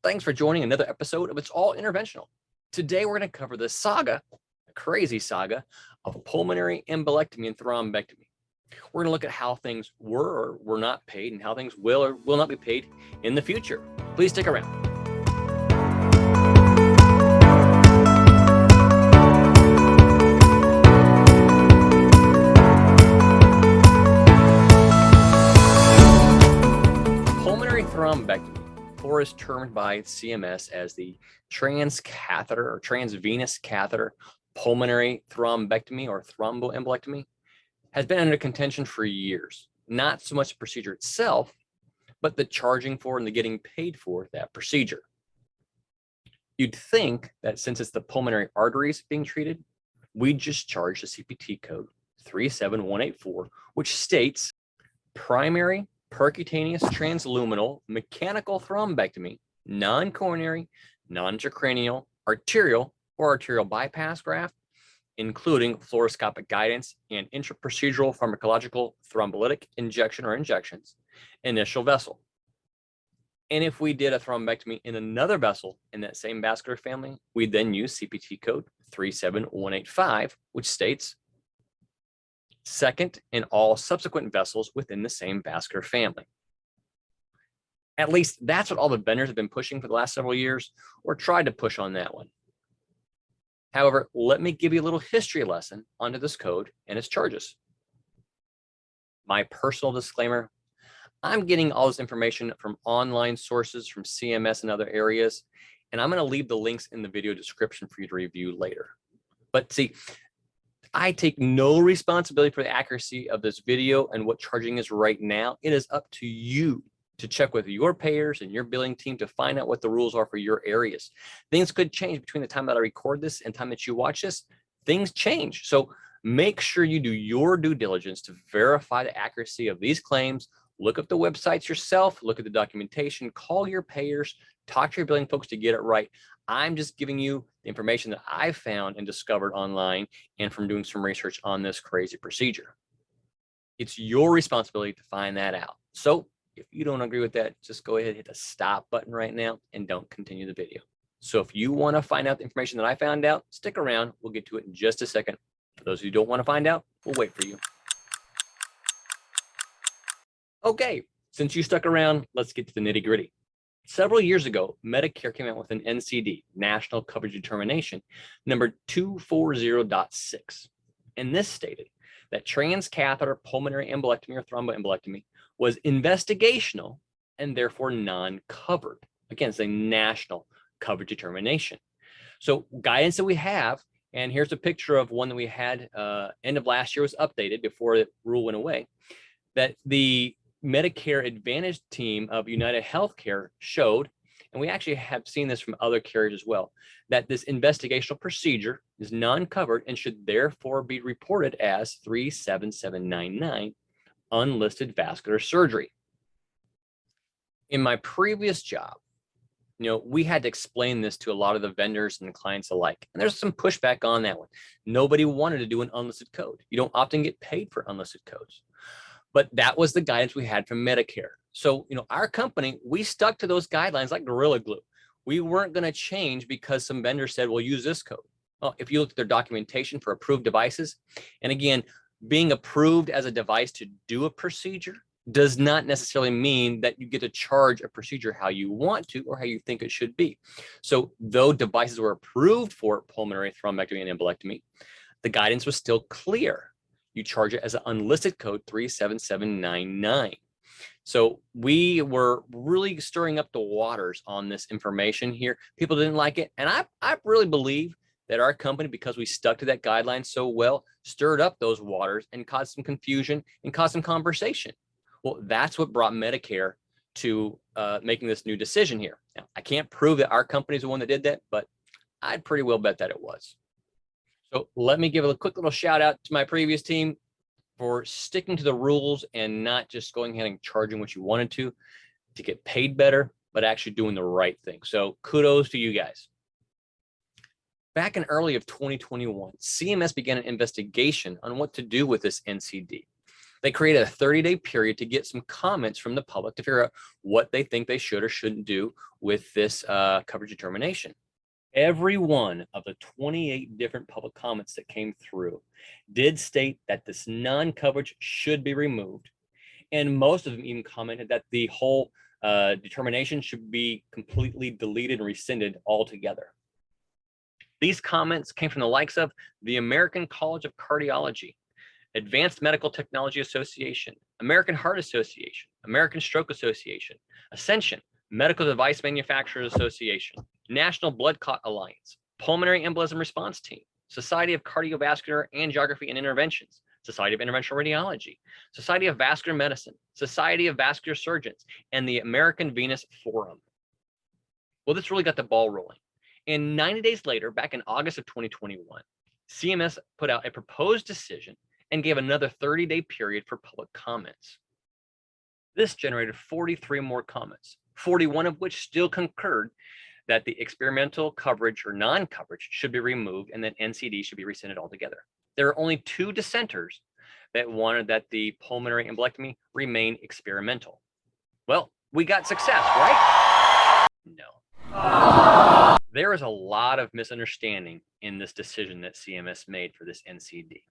Thanks for joining another episode of It's All Interventional. Today we're going to cover the saga, the crazy saga, of pulmonary embolectomy and thrombectomy. We're going to look at how things were or were not paid and how things will or will not be paid in the future. Please stick around. Pulmonary thrombectomy, or is termed by CMS as the transcatheter or transvenous catheter pulmonary thrombectomy or thromboembolectomy, has been under contention for years. Not so much the procedure itself, but the charging for and the getting paid for that procedure. You'd think that since it's the pulmonary arteries being treated, we'd just charge the CPT code 37184, which states primary percutaneous transluminal mechanical thrombectomy, non-coronary, non-intracranial, arterial or arterial bypass graft, including fluoroscopic guidance and intraprocedural pharmacological thrombolytic injection or injections, initial vessel. And if we did a thrombectomy in another vessel in that same vascular family, we'd then use CPT code 37185, which states second in all subsequent vessels within the same vascular family. At least that's what all the vendors have been pushing for the last several years, or tried to push on that one. However, let me give you a little history lesson onto this code and its charges. My personal disclaimer, I'm getting all this information from online sources, from CMS and other areas, and I'm going to leave the links in the video description for you to review later. But see, I take no responsibility for the accuracy of this video and what charging is right now. It is up to you to check with your payers and your billing team to find out what the rules are for your areas. Things could change between the time that I record this and time that you watch this. Things change. So make sure you do your due diligence to verify the accuracy of these claims. Look up the websites yourself, look at the documentation, call your payers, talk to your billing folks to get it right. I'm just giving you the information that I found and discovered online and from doing some research on this crazy procedure. It's your responsibility to find that out. So if you don't agree with that, just go ahead and hit the stop button right now and don't continue the video. So if you want to find out the information that I found out, stick around. We'll get to it in just a second. For those who don't want to find out, we'll wait for you. Okay, since you stuck around, let's get to the nitty-gritty. Several years ago, Medicare came out with an NCD, National Coverage Determination, number 240.6. And this stated that transcatheter pulmonary embolectomy or thromboembolectomy was investigational and therefore non-covered. Again, it's a national coverage determination. So guidance that we have, and here's a picture of one that we had end of last year, was updated before the rule went away, that the Medicare Advantage team of United Healthcare showed, and we actually have seen this from other carriers as well, that this investigational procedure is non-covered and should therefore be reported as 37799, unlisted vascular surgery. In my previous job, we had to explain this to a lot of the vendors and the clients alike. And there's some pushback on that one. Nobody wanted to do an unlisted code. You don't often get paid for unlisted codes. But that was the guidance we had from Medicare. So, our company, we stuck to those guidelines like Gorilla Glue. We weren't going to change because some vendor said, well, use this code. Well, if you look at their documentation for approved devices, and again, being approved as a device to do a procedure does not necessarily mean that you get to charge a procedure how you want to or how you think it should be. So though devices were approved for pulmonary thrombectomy and embolectomy, the guidance was still clear. You charge it as an unlisted code 37799. So we were really stirring up the waters on this information here. People didn't like it. And I really believe that our company, because we stuck to that guideline so well, stirred up those waters and caused some confusion and caused some conversation. Well, that's what brought Medicare to making this new decision here. Now, I can't prove that our company is the one that did that, but I'd pretty well bet that it was. So let me give a quick little shout out to my previous team for sticking to the rules and not just going ahead and charging what you wanted to get paid better, but actually doing the right thing. So kudos to you guys. Back in early of 2021, CMS began an investigation on what to do with this NCD. They created a 30-day period to get some comments from the public to figure out what they think they should or shouldn't do with this coverage determination. Every one of the 28 different public comments that came through did state that this non-coverage should be removed. And most of them even commented that the whole determination should be completely deleted and rescinded altogether. These comments came from the likes of the American College of Cardiology, Advanced Medical Technology Association, American Heart Association, American Stroke Association, Ascension, Medical Device Manufacturers Association, National Blood Clot Alliance, Pulmonary Embolism Response Team, Society of Cardiovascular Angiography and Interventions, Society of Interventional Radiology, Society of Vascular Medicine, Society of Vascular Surgeons, and the American Venous Forum. Well, this really got the ball rolling. And 90 days later, back in August of 2021, CMS put out a proposed decision and gave another 30-day period for public comments. This generated 43 more comments, 41 of which still concurred that the experimental coverage or non-coverage should be removed and that NCD should be rescinded altogether. There are only 2 dissenters that wanted that the pulmonary embolectomy remain experimental. Well, we got success, right? No. There is a lot of misunderstanding in this decision that CMS made for this NCD.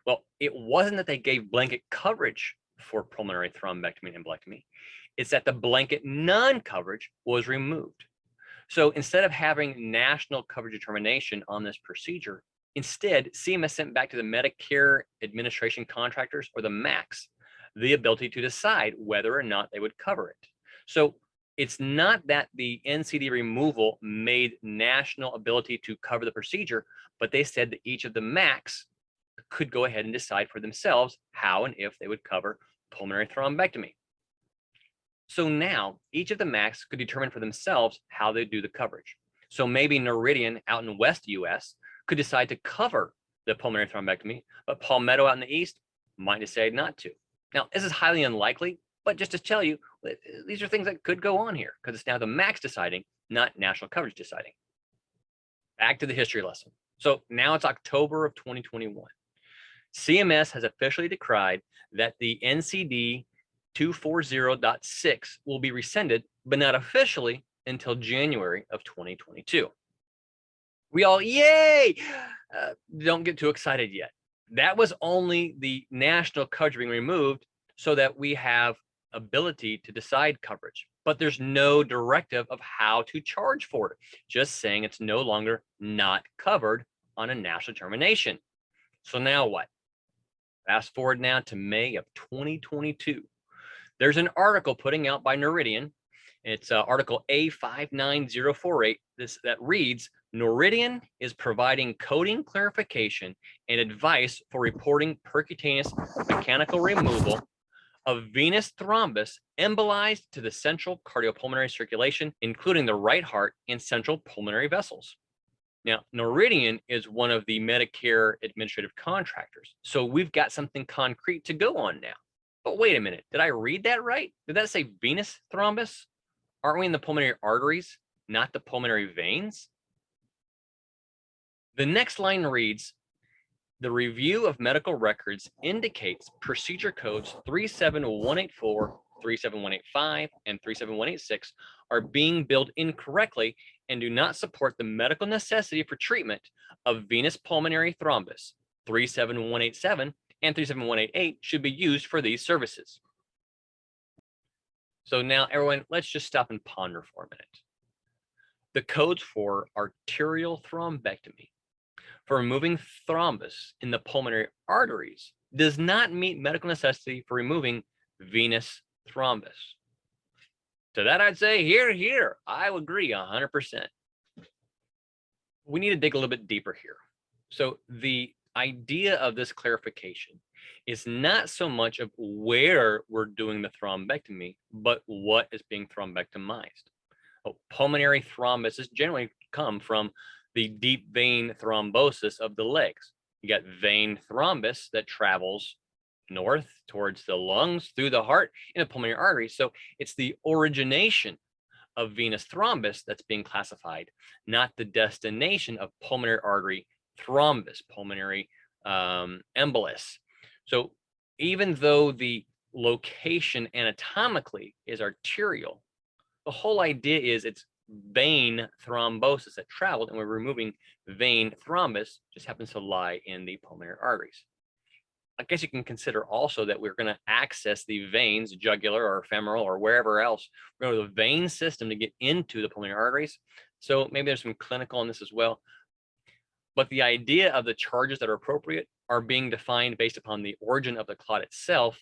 Well, it wasn't that they gave blanket coverage for pulmonary thrombectomy and embolectomy. It's that the blanket non-coverage was removed. So instead of having national coverage determination on this procedure, instead, CMS sent back to the Medicare administration contractors, or the MACs, the ability to decide whether or not they would cover it. So it's not that the NCD removal made national ability to cover the procedure, but they said that each of the MACs could go ahead and decide for themselves how and if they would cover pulmonary thrombectomy. So now each of the MACs could determine for themselves how they do the coverage. So maybe Noridian out in West US could decide to cover the pulmonary thrombectomy, but Palmetto out in the East might decide not to. Now, this is highly unlikely, but just to tell you, these are things that could go on here because it's now the MACs deciding, not national coverage deciding. Back to the history lesson. So now it's October of 2021. CMS has officially declared that the NCD 240.6 will be rescinded, but not officially until January of 2022. We all, yay! Don't get too excited yet. That was only the national coverage being removed so that we have ability to decide coverage, but there's no directive of how to charge for it. Just saying it's no longer not covered on a national determination. So now what? Fast forward now to May of 2022. There's an article putting out by Noridian. It's article A59048 that reads, Noridian is providing coding clarification and advice for reporting percutaneous mechanical removal of venous thrombus embolized to the central cardiopulmonary circulation, including the right heart and central pulmonary vessels. Now, Noridian is one of the Medicare administrative contractors, so we've got something concrete to go on now. But wait a minute, did I read that right? Did that say venous thrombus? Aren't we in the pulmonary arteries, not the pulmonary veins? The next line reads, the review of medical records indicates procedure codes 37184, 37185, and 37186 are being billed incorrectly and do not support the medical necessity for treatment of venous pulmonary thrombus. 37187 and 37188 should be used for these services. So now everyone, let's just stop and ponder for a minute. The codes for arterial thrombectomy for removing thrombus in the pulmonary arteries does not meet medical necessity for removing venous thrombus. To that I'd say, here, I would agree 100%. We need to dig a little bit deeper here. So the idea of this clarification is not so much of where we're doing the thrombectomy, but what is being thrombectomized. Pulmonary thrombus is generally come from the deep vein thrombosis of the legs. You got vein thrombus that travels north towards the lungs, through the heart, in the pulmonary artery. So it's the origination of venous thrombus that's being classified, not the destination of pulmonary artery thrombus, pulmonary embolus. So even though the location anatomically is arterial, the whole idea is it's vein thrombosis that traveled, and we're removing vein thrombus, just happens to lie in the pulmonary arteries. I guess you can consider also that we're going to access the veins, jugular or femoral or wherever else. We're going to the vein system to get into the pulmonary arteries. So maybe there's some clinical in this as well. But the idea of the charges that are appropriate are being defined based upon the origin of the clot itself,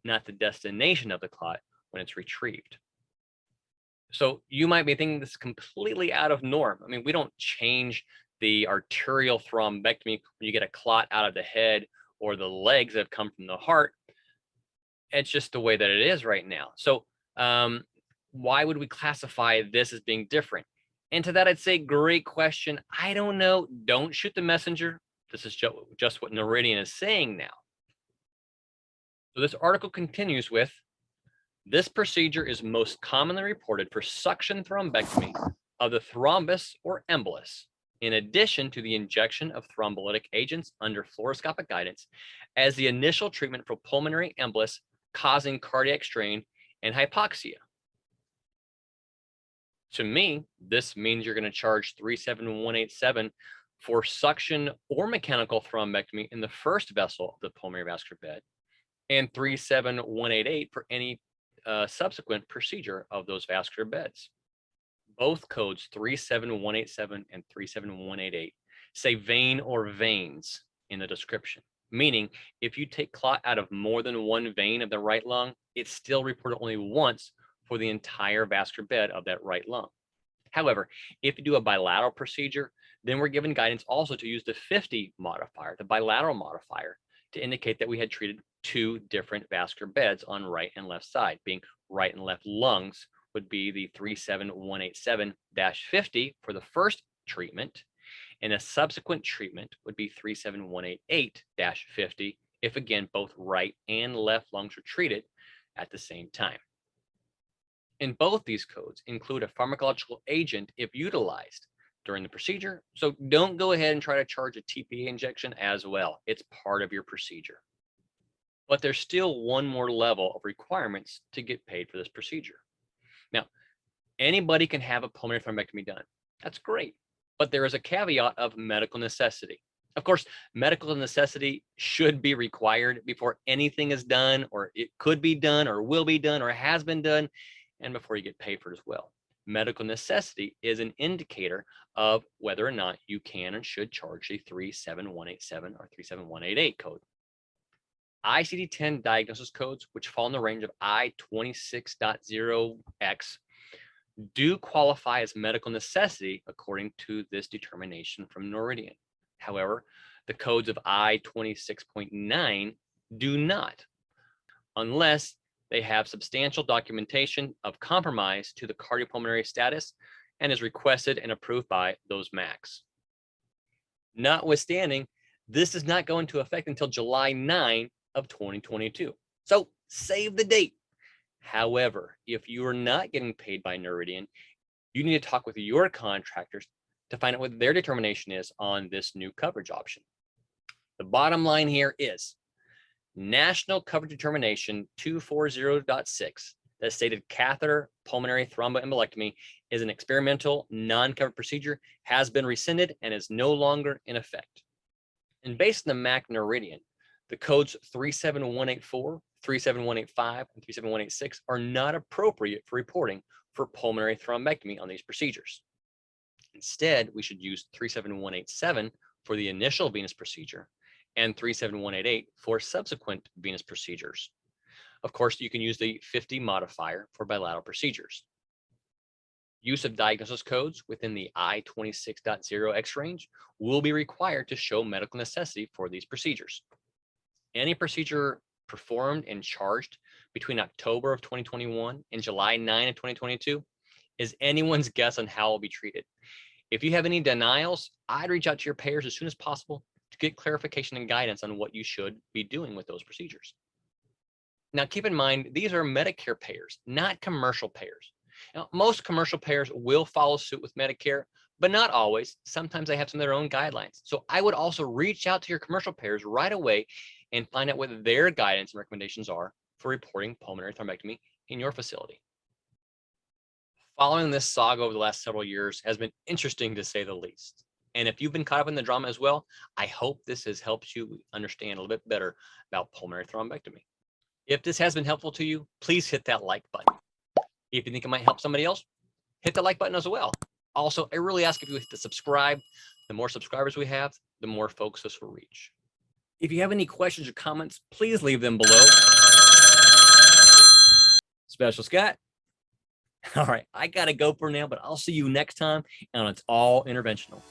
not the destination of the clot when it's retrieved. So you might be thinking this is completely out of norm. I mean, we don't change the arterial thrombectomy when you get a clot out of the head or the legs that have come from the heart. It's just the way that it is right now. So why would we classify this as being different? And to that, I'd say, great question. I don't know. Don't shoot the messenger. This is just what Noridian is saying now. So this article continues with, this procedure is most commonly reported for suction thrombectomy of the thrombus or embolus, in addition to the injection of thrombolytic agents under fluoroscopic guidance as the initial treatment for pulmonary embolus causing cardiac strain and hypoxia. To me, this means you're going to charge 37187 for suction or mechanical thrombectomy in the first vessel of the pulmonary vascular bed, and 37188 for any subsequent procedure of those vascular beds. Both codes 37187 and 37188 say vein or veins in the description, meaning if you take clot out of more than one vein of the right lung, it's still reported only once for the entire vascular bed of that right lung. However, if you do a bilateral procedure, then we're given guidance also to use the 50 modifier, the bilateral modifier, to indicate that we had treated two different vascular beds on right and left side, being right and left lungs would be the 37187-50 for the first treatment, and a subsequent treatment would be 37188-50 if, again, both right and left lungs were treated at the same time. In both these codes include a pharmacological agent if utilized during the procedure, so don't go ahead and try to charge a TPA injection as well. It's part of your procedure. But there's still one more level of requirements to get paid for this procedure. Now, anybody can have a pulmonary thrombectomy done. That's great, but there is a caveat of medical necessity. Of course, medical necessity should be required before anything is done, or it could be done, or will be done, or has been done, and before you get paid for it as well. Medical necessity is an indicator of whether or not you can and should charge the 37187 or 37188 code. ICD-10 diagnosis codes, which fall in the range of I26.0X, do qualify as medical necessity according to this determination from Noridian. However, the codes of I26.9 do not, unless they have substantial documentation of compromise to the cardiopulmonary status and is requested and approved by those MACs. Notwithstanding, this does not go into effect until July 9 of 2022. So save the date. However, if you are not getting paid by Noridian, you need to talk with your contractors to find out what their determination is on this new coverage option. The bottom line here is National Coverage Determination 240.6 that stated catheter pulmonary thromboembolectomy is an experimental non-covered procedure has been rescinded and is no longer in effect. And based on the MAC Noridian, the codes 37184, 37185, and 37186 are not appropriate for reporting for pulmonary thrombectomy on these procedures. Instead, we should use 37187 for the initial venous procedure and 37188 for subsequent venous procedures. Of course, you can use the 50 modifier for bilateral procedures. Use of diagnosis codes within the I26.0X range will be required to show medical necessity for these procedures. Any procedure performed and charged between October of 2021 and July 9 of 2022 is anyone's guess on how it will be treated. If you have any denials, I'd reach out to your payers as soon as possible to get clarification and guidance on what you should be doing with those procedures. Now, keep in mind, these are Medicare payers, not commercial payers. Now, most commercial payers will follow suit with Medicare, but not always. Sometimes they have some of their own guidelines. So I would also reach out to your commercial payers right away and find out what their guidance and recommendations are for reporting pulmonary thrombectomy in your facility. Following this saga over the last several years has been interesting to say the least. And if you've been caught up in the drama as well, I hope this has helped you understand a little bit better about pulmonary thrombectomy. If this has been helpful to you, please hit that like button. If you think it might help somebody else, hit the like button as well. Also, I really ask if you hit the subscribe. The more subscribers we have, the more folks this will reach. If you have any questions or comments, please leave them below. Special Scott. All right, I gotta go for now, but I'll see you next time, and it's all interventional.